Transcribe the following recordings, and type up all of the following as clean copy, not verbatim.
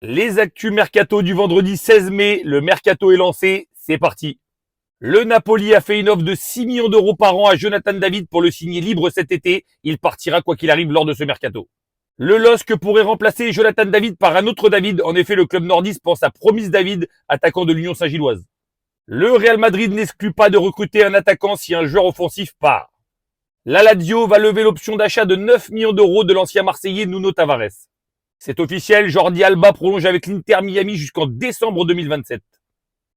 Les actus mercato du vendredi 16 mai, le mercato est lancé, c'est parti. Le Napoli a fait une offre de 6 millions d'euros par an à Jonathan David pour le signer libre cet été. Il partira quoi qu'il arrive lors de ce mercato. Le LOSC pourrait remplacer Jonathan David par un autre David. En effet, le club nordiste pense à Promise David, attaquant de l'Union Saint-Gilloise. Le Real Madrid n'exclut pas de recruter un attaquant si un joueur offensif part. La Lazio va lever l'option d'achat de 9 millions d'euros de l'ancien Marseillais Nuno Tavares. C'est officiel, Jordi Alba prolonge avec l'Inter Miami jusqu'en décembre 2027.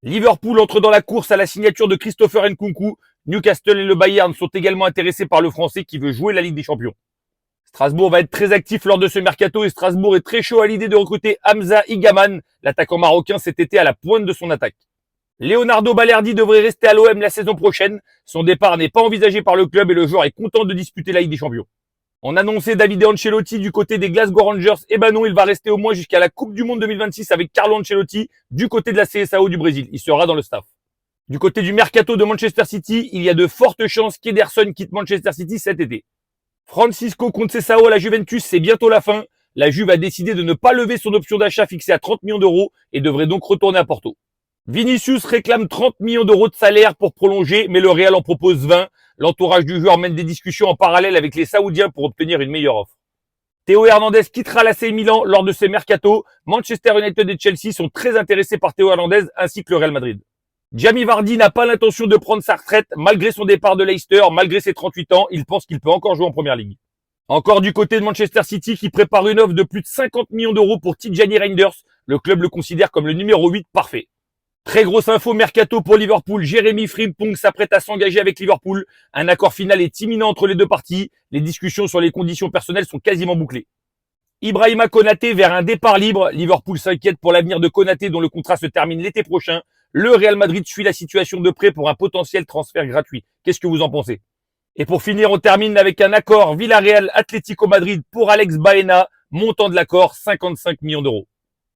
Liverpool entre dans la course à la signature de Christopher Nkunku. Newcastle et le Bayern sont également intéressés par le Français qui veut jouer la Ligue des Champions. Strasbourg va être très actif lors de ce mercato et Strasbourg est très chaud à l'idée de recruter Hamza Igaman, l'attaquant marocain cet été à la pointe de son attaque. Leonardo Balerdi devrait rester à l'OM la saison prochaine. Son départ n'est pas envisagé par le club et le joueur est content de disputer la Ligue des Champions. On annonçait Davide Ancelotti du côté des Glasgow Rangers. Eh ben non, il va rester au moins jusqu'à la Coupe du Monde 2026 avec Carlo Ancelotti du côté de la CSAO du Brésil. Il sera dans le staff. Du côté du mercato de Manchester City, il y a de fortes chances qu'Ederson quitte Manchester City cet été. Francisco Conceição à la Juventus, c'est bientôt la fin. La Juve a décidé de ne pas lever son option d'achat fixée à 30 millions d'euros et devrait donc retourner à Porto. Vinicius réclame 30 millions d'euros de salaire pour prolonger, mais le Real en propose 20. L'entourage du joueur mène des discussions en parallèle avec les Saoudiens pour obtenir une meilleure offre. Théo Hernandez quittera l'AC Milan lors de ce mercato. Manchester United et Chelsea sont très intéressés par Théo Hernandez ainsi que le Real Madrid. Jamie Vardy n'a pas l'intention de prendre sa retraite malgré son départ de Leicester, malgré ses 38 ans. Il pense qu'il peut encore jouer en Première Ligue. Encore du côté de Manchester City qui prépare une offre de plus de 50 millions d'euros pour Tijani Reinders. Le club le considère comme le numéro 8 parfait. Très grosse info mercato pour Liverpool. Jérémy Frimpong s'apprête à s'engager avec Liverpool. Un accord final est imminent entre les deux parties. Les discussions sur les conditions personnelles sont quasiment bouclées. Ibrahima Konaté vers un départ libre. Liverpool s'inquiète pour l'avenir de Konaté dont le contrat se termine l'été prochain. Le Real Madrid suit la situation de près pour un potentiel transfert gratuit. Qu'est-ce que vous en pensez? Et pour finir, on termine avec un accord Villarreal Atlético Madrid pour Alex Baena. Montant de l'accord, 55 millions d'euros.